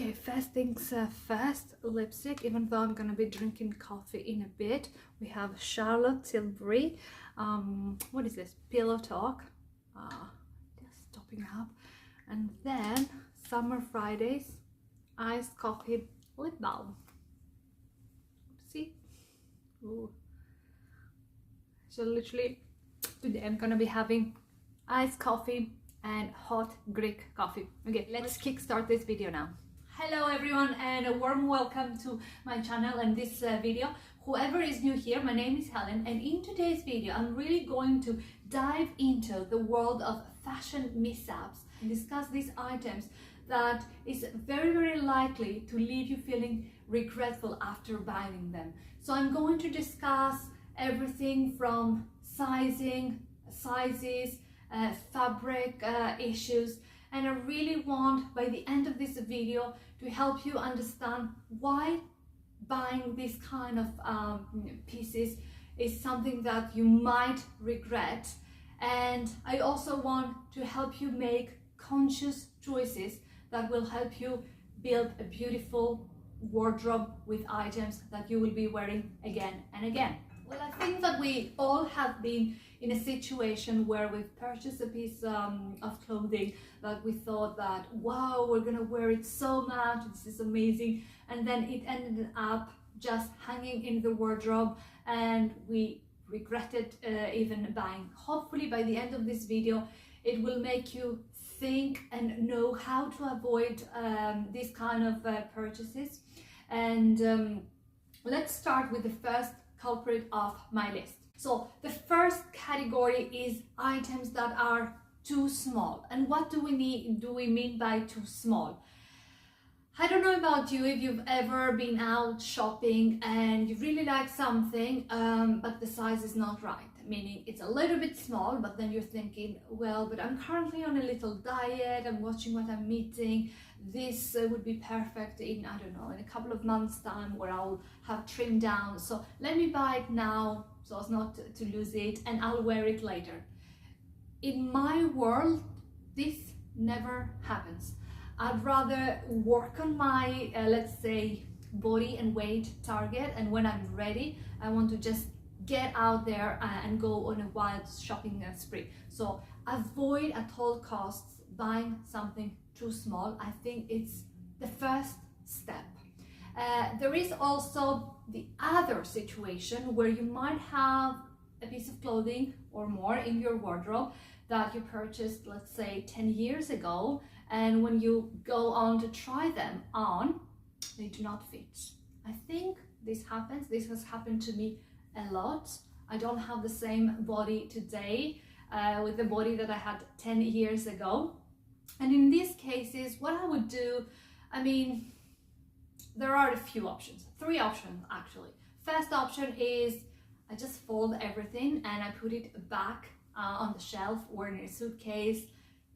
Okay, first things first, lipstick. Even though I'm gonna be drinking coffee in a bit, we have Charlotte Tilbury. What is this? Pillow Talk. Just topping up, and then Summer Fridays iced coffee lip balm. See? Ooh. So literally today I'm gonna be having iced coffee and hot Greek coffee. Okay, let's kickstart this video now. Hello everyone and a warm welcome to my channel and this video. Whoever is new here, my name is Helen, and in today's video I'm really going to dive into the world of fashion mishaps and discuss these items that is very likely to leave you feeling regretful after buying them. So I'm going to discuss everything from sizes, fabric issues, and I really want by the end of this video to help you understand why buying this kind of pieces is something that you might regret. And I also want to help you make conscious choices that will help you build a beautiful wardrobe with items that you will be wearing again and again. Well, I think that we all have been in a situation where we've purchased a piece of clothing that we thought that, wow, we're gonna wear it so much, this is amazing, and then it ended up just hanging in the wardrobe and we regretted even buying. Hopefully by the end of this video it will make you think and know how to avoid these kind of purchases. And let's start with the first culprit of my list. So the first category is items that are too small. And what do we mean by too small? I don't know about you, if you've ever been out shopping and you really like something, but the size is not right. Meaning it's a little bit small, but then you're thinking, well, but I'm currently on a little diet, I'm watching what I'm eating. This would be perfect in, I don't know, in a couple of months time where I'll have trimmed down. So let me buy it now so as not to lose it, and I'll wear it later. In my world, this never happens. I'd rather work on my, let's say, body and weight target, and when I'm ready, I want to just get out there and go on a wild shopping spree. So avoid at all costs buying something too small. I think it's the first step. There is also the other situation where you might have a piece of clothing or more in your wardrobe that you purchased, let's say 10 years ago, and when you go on to try them on, they do not fit. I think this happens. This has happened to me a lot. I don't have the same body today with the body that I had 10 years ago. And in these cases, what I would do, I mean, there are a few options, 3 options actually. First option is I just fold everything and I put it back on the shelf or in a suitcase.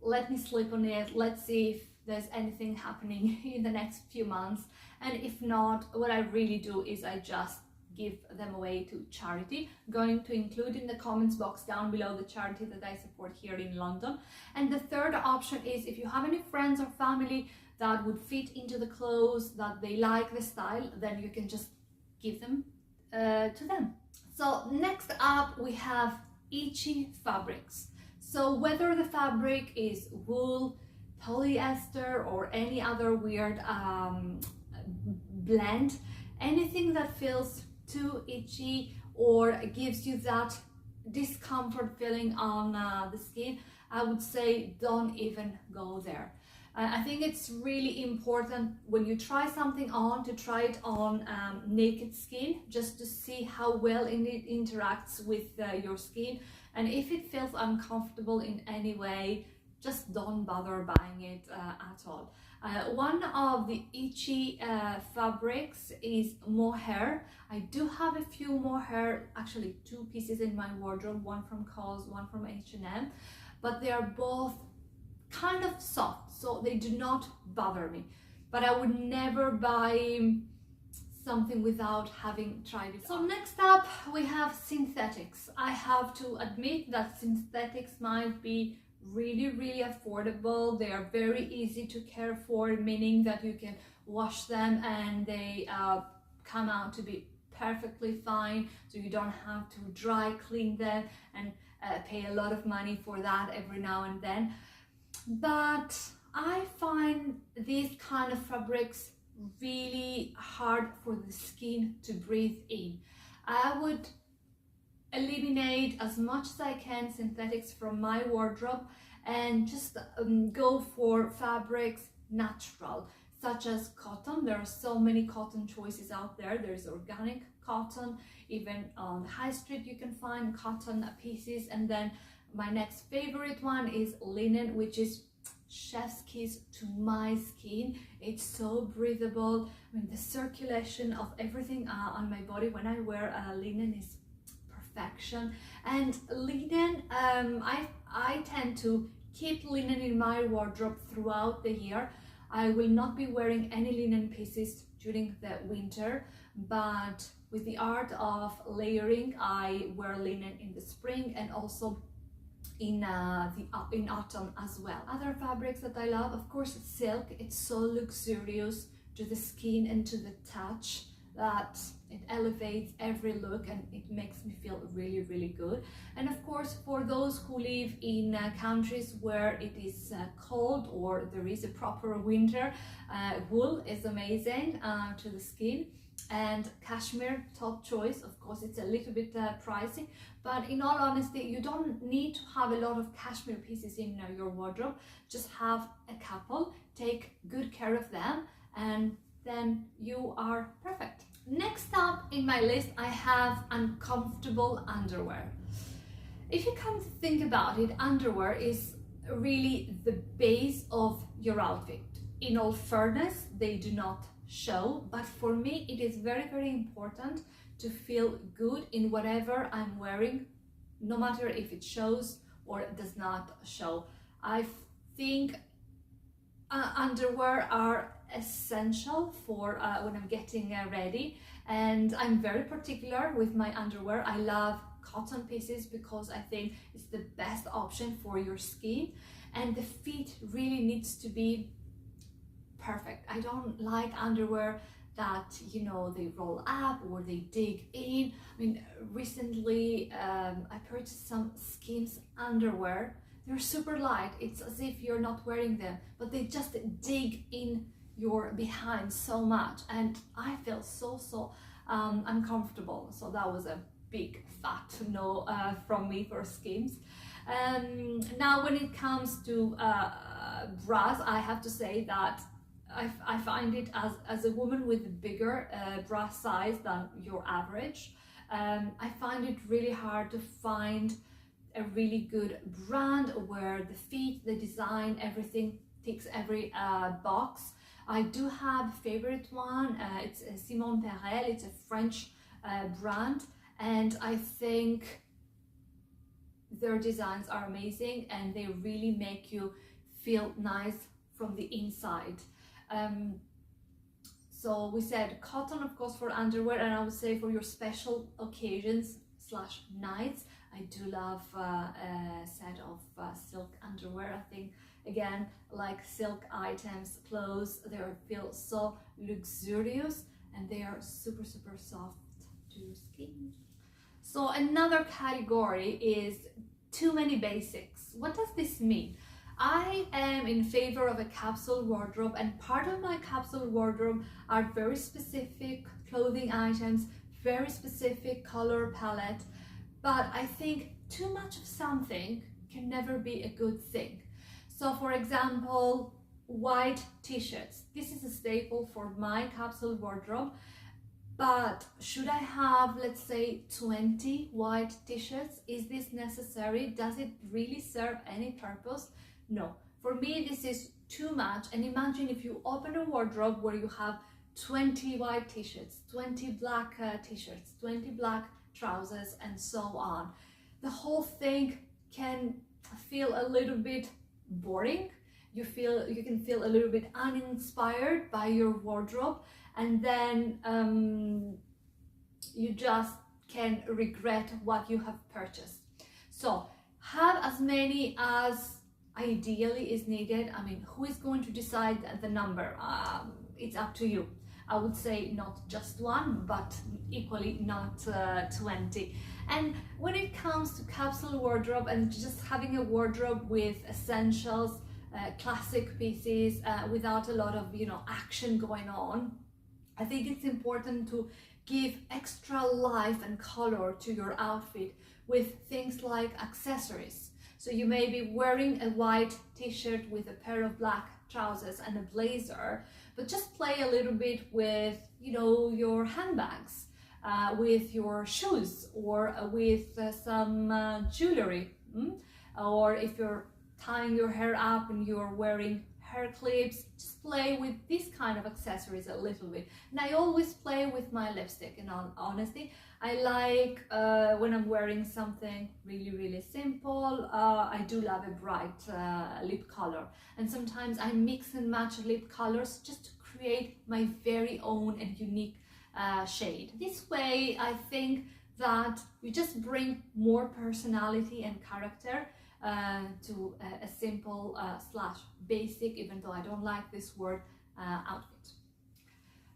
Let me sleep on it. Let's see if there's anything happening in the next few months. And if not, what I really do is I just give them away to charity. I'm going to include in the comments box down below the charity that I support here in London. And the third option is if you have any friends or family that would fit into the clothes, that they like the style, then you can just give them to them. So next up we have itchy fabrics. So whether the fabric is wool, polyester, or any other weird blend, anything that feels too itchy or gives you that discomfort feeling on the skin, I would say don't even go there. I think it's really important when you try something on to try it on naked skin, just to see how well it interacts with your skin, and if it feels uncomfortable in any way, just don't bother buying it at all. One of the itchy fabrics is mohair. I do have a few mohair, actually 2 pieces in my wardrobe, one from COS, one from H&M, but they are both kind of soft, so they do not bother me. But I would never buy something without having tried it. So next up we have synthetics. I have to admit that synthetics might be really affordable. They are very easy to care for, meaning that you can wash them and they come out to be perfectly fine, so you don't have to dry clean them and pay a lot of money for that every now and then. But I find these kind of fabrics really hard for the skin to breathe in. I would eliminate as much as I can synthetics from my wardrobe and just go for fabrics natural, such as cotton. There are so many cotton choices out there. There's organic cotton, even on the high street you can find cotton pieces. And then my next favorite one is linen, which is chef's kiss to my skin. It's so breathable. I mean, the circulation of everything on my body when I wear linen is perfection. And linen, I tend to keep linen in my wardrobe throughout the year. I will not be wearing any linen pieces during the winter, but with the art of layering, I wear linen in the spring and also in autumn as well. Other fabrics that I love, of course, silk. It's so luxurious to the skin and to the touch that it elevates every look and it makes me feel really, really good. And of course, for those who live in countries where it is cold or there is a proper winter, wool is amazing to the skin. And cashmere, top choice. Of course, it's a little bit pricey, but in all honesty, you don't need to have a lot of cashmere pieces in your wardrobe. Just have a couple, take good care of them, and then you are perfect. Next up in my list, I have uncomfortable underwear. If you come to think about it, underwear is really the base of your outfit. In all fairness, they do not show, but for me it is very, very important to feel good in whatever I'm wearing, no matter if it shows or does not show. I think underwear are essential for when I'm getting ready, and I'm very particular with my underwear. I love cotton pieces because I think it's the best option for your skin, and the fit really needs to be perfect. I don't like underwear that, you know, they roll up or they dig in. I mean, recently I purchased some Skims underwear. They're super light. It's as if you're not wearing them, but they just dig in your behind so much, and I feel so uncomfortable. So that was a big fat no from me for Skims. Now when it comes to bras, I have to say that I find it as a woman with a bigger bra size than your average. I find it really hard to find a really good brand where the fit, the design, everything ticks every box. I do have a favorite one. It's Simone Perel. It's a French brand, and I think their designs are amazing and they really make you feel nice from the inside. So we said cotton, of course, for underwear, and I would say for your special occasions / nights, I do love a set of silk underwear. I think, again, like Silk Items clothes, they feel so luxurious and they are super soft to skin. So another category is too many basics. What does this mean? I am in favor of a capsule wardrobe, and part of my capsule wardrobe are very specific clothing items, very specific color palette, but I think too much of something can never be a good thing. So for example, white t-shirts. This is a staple for my capsule wardrobe, but should I have, let's say, 20 white t-shirts? Is this necessary? Does it really serve any purpose? No, for me this is too much. And imagine if you open a wardrobe where you have 20 white t-shirts, 20 black t-shirts, 20 black trousers, and so on. The whole thing can feel a little bit boring. You can feel a little bit uninspired by your wardrobe, and then you just can regret what you have purchased. So have as many as ideally is needed. I mean, who is going to decide the number? it's up to you. I would say not just one, but equally not 20. And when it comes to capsule wardrobe and just having a wardrobe with essentials, classic pieces, without a lot of, you know, action going on, I think it's important to give extra life and color to your outfit with things like accessories. So you may be wearing a white t-shirt with a pair of black trousers and a blazer, but just play a little bit with, you know, your handbags, with your shoes, or with some jewelry. Or if you're tying your hair up and you're wearing hair clips, just play with this kind of accessories a little bit. And I always play with my lipstick, and honestly, I like when I'm wearing something really simple. I do love a bright lip color, and sometimes I mix and match lip colors just to create my very own and unique shade. This way, I think that you just bring more personality and character to a simple slash basic, even though I don't like this word, outfit.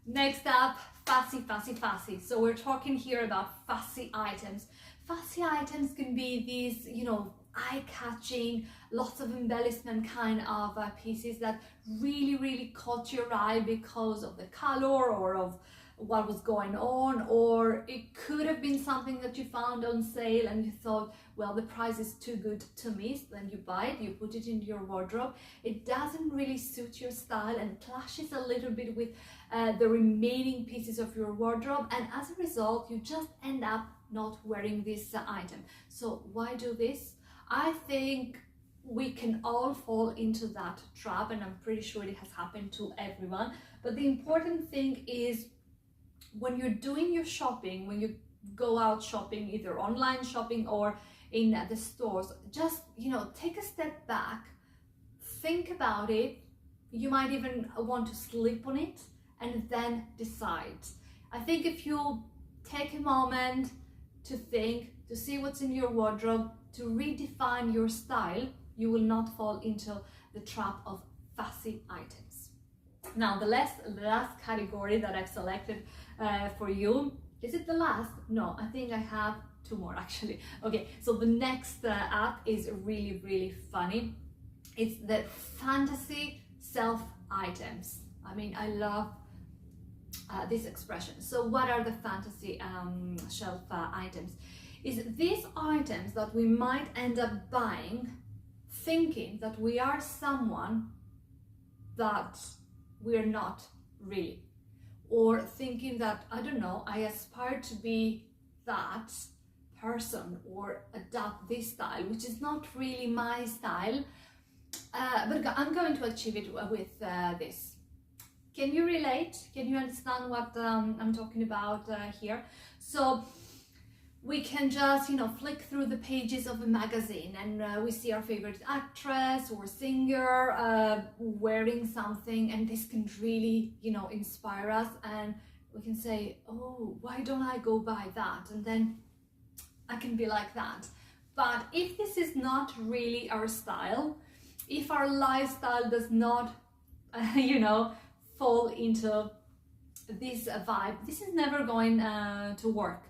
Next up, fussy. So we're talking here about fussy items. Fussy items can be these, you know, eye-catching, lots of embellishment kind of pieces that really caught your eye because of the color or of what was going on, or it could have been something that you found on sale and you thought, well, the price is too good to miss. Then you buy it, you put it in your wardrobe. It doesn't really suit your style and clashes a little bit with the remaining pieces of your wardrobe, and as a result you just end up not wearing this item. So why do this? I think we can all fall into that trap, and I'm pretty sure it has happened to everyone. But the important thing is, when you're doing your shopping, when you go out shopping, either online shopping or in the stores, just, you know, take a step back, think about it. You might even want to sleep on it and then decide. I think if you take a moment to think, to see what's in your wardrobe, to redefine your style, you will not fall into the trap of fussy items. Now, the last category that I've selected for you, is it the last? No, I think I have two more actually. Okay, so the next app is really funny. It's the fantasy self items. I mean, I love this expression. So what are the fantasy shelf items? Is these items that we might end up buying thinking that we are someone that we're not really, or thinking that, I don't know, I aspire to be that person or adopt this style, which is not really my style, but I'm going to achieve it with this. Can you relate? Can you understand what I'm talking about here? So we can just, you know, flick through the pages of a magazine and we see our favorite actress or singer wearing something, and this can really, you know, inspire us, and we can say, oh, why don't I go buy that, and then I can be like that. But if this is not really our style, if our lifestyle does not you know, fall into this vibe, this is never going to work.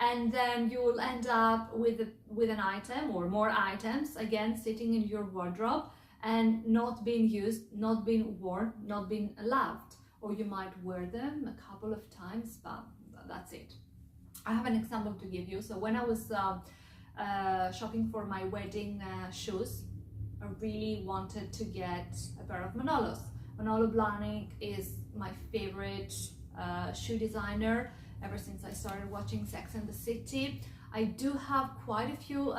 And then you will end up with an item or more items, again, sitting in your wardrobe and not being used, not being worn, not being loved. Or you might wear them a couple of times, but that's it. I have an example to give you. So when I was shopping for my wedding shoes, I really wanted to get a pair of Manolos. Manolo Blahnik is my favorite shoe designer ever since I started watching Sex and the City. I do have quite a few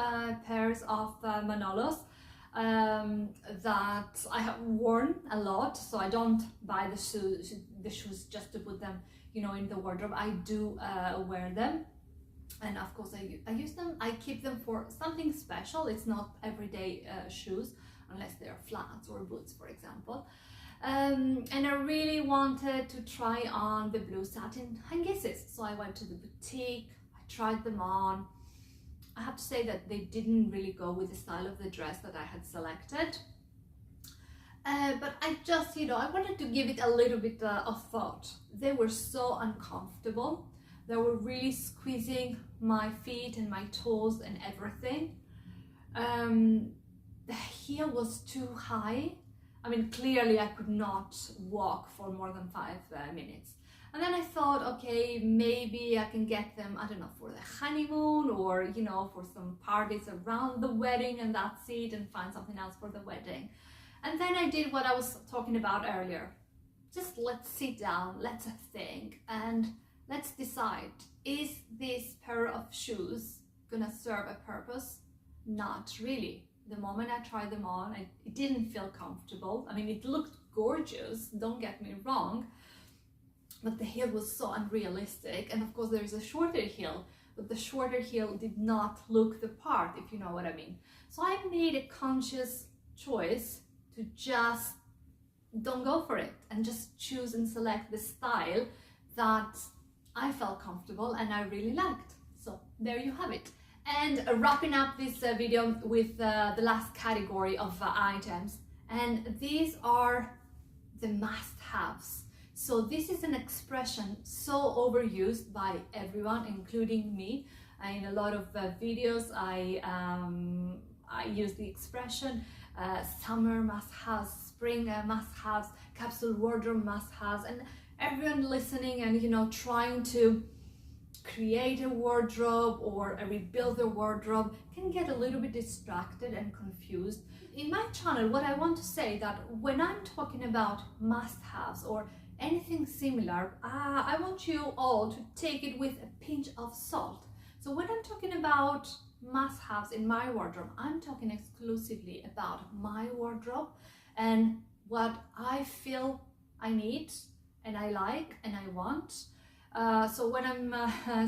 pairs of Manolos that I have worn a lot, so I don't buy the shoes just to put them, you know, in the wardrobe. I do wear them, and of course I use them. I keep them for something special. It's not everyday shoes, unless they're flats or boots, for example. And I really wanted to try on the blue satin hangises, so I went to the boutique, I tried them on. I have to say that they didn't really go with the style of the dress that I had selected. But I just, I wanted to give it a little bit of thought. They were so uncomfortable. They were really squeezing my feet and my toes and everything. The heel was too high. I mean, clearly I could not walk for more than 5 minutes. And then I thought, okay, maybe I can get them, I don't know, for the honeymoon or, for some parties around the wedding, and that's it, and find something else for the wedding. And then I did what I was talking about earlier. Just let's sit down, let's think, and let's decide, is this pair of shoes gonna serve a purpose? Not really. The moment I tried them on, it didn't feel comfortable. I mean, it looked gorgeous, don't get me wrong, but the heel was so unrealistic. And of course there's a shorter heel, but the shorter heel did not look the part, if you know what I mean. So I made a conscious choice to just don't go for it and just choose and select the style that I felt comfortable and I really liked. So there you have it. And wrapping up this video with the last category of items, and these are the must-haves. So this is an expression so overused by everyone, including me. In a lot of videos I use the expression summer must-haves, spring must-haves, capsule wardrobe must-haves, and everyone listening and trying to create a wardrobe or rebuild their wardrobe can get a little bit distracted and confused. In my channel, what I want to say that when I'm talking about must-haves or anything similar, I want you all to take it with a pinch of salt. So when I'm talking about must-haves in my wardrobe, I'm talking exclusively about my wardrobe and what I feel I need and I like and I want. So when I'm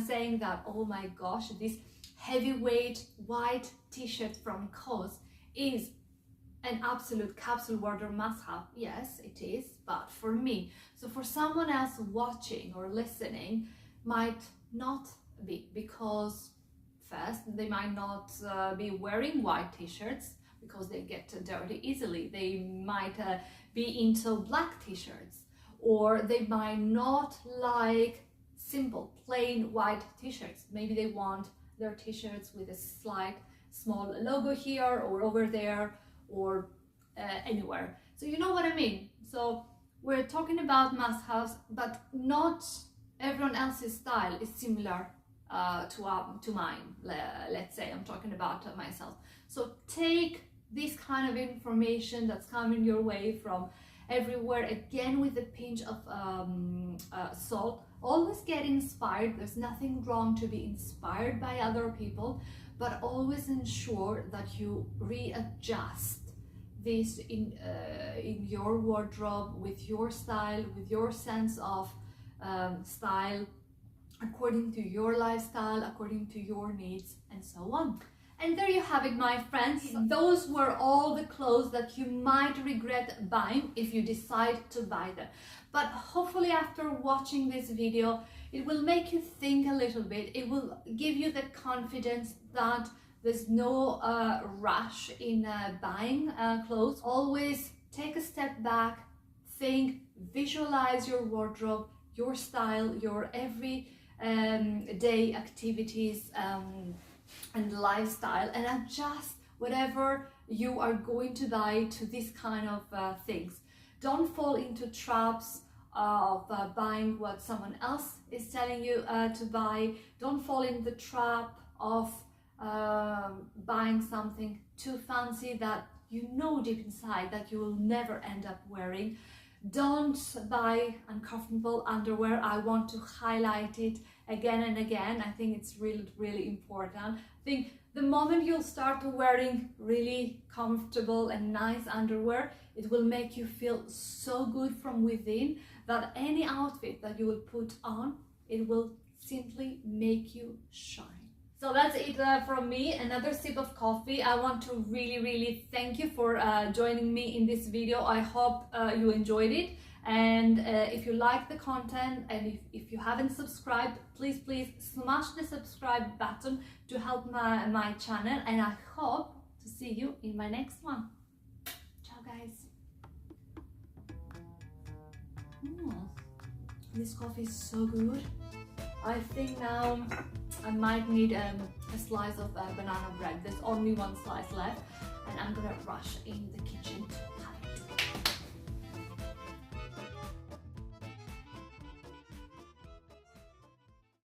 saying that, oh my gosh, this heavyweight white t-shirt from COS is an absolute capsule wardrobe must-have, yes it is, but for me. So for someone else watching or listening might not be, because first they might not be wearing white t-shirts because they get dirty easily. They might be into black t-shirts, or they might not like simple plain white t-shirts. Maybe they want their t-shirts with a slight small logo here or over there or anywhere. So you know what I mean. So we're talking about must-haves, but not everyone else's style is similar to mine. Let's say I'm talking about myself. So take this kind of information that's coming your way from everywhere, again with a pinch of salt. Always get inspired. There's nothing wrong to be inspired by other people, but always ensure that you readjust this in your wardrobe with your style, with your sense of style, according to your lifestyle, according to your needs, and so on. And there you have it, my friends. Those were all the clothes that you might regret buying if you decide to buy them. But hopefully after watching this video, it will make you think a little bit. It will give you the confidence that there's no rush in buying clothes. Always take a step back, think, visualize your wardrobe, your style, your everyday activities and lifestyle, and adjust whatever you are going to buy to this kind of things. Don't fall into traps of buying what someone else is telling you to buy. Don't fall in the trap of buying something too fancy that you know deep inside that you will never end up wearing. Don't buy uncomfortable underwear. I want to highlight it again and again. I think it's really important. I think the moment you'll start wearing really comfortable and nice underwear, it will make you feel so good from within that any outfit that you will put on, it will simply make you shine. So that's it from me. Another sip of coffee. I want to really thank you for joining me in this video. I hope you enjoyed it, and if you like the content and if you haven't subscribed, please smash the subscribe button to help my channel, and I hope to see you in my next one. Ciao guys. This coffee is so good. I think now I might need a slice of banana bread. There's only one slice left, and I'm gonna rush in the kitchen to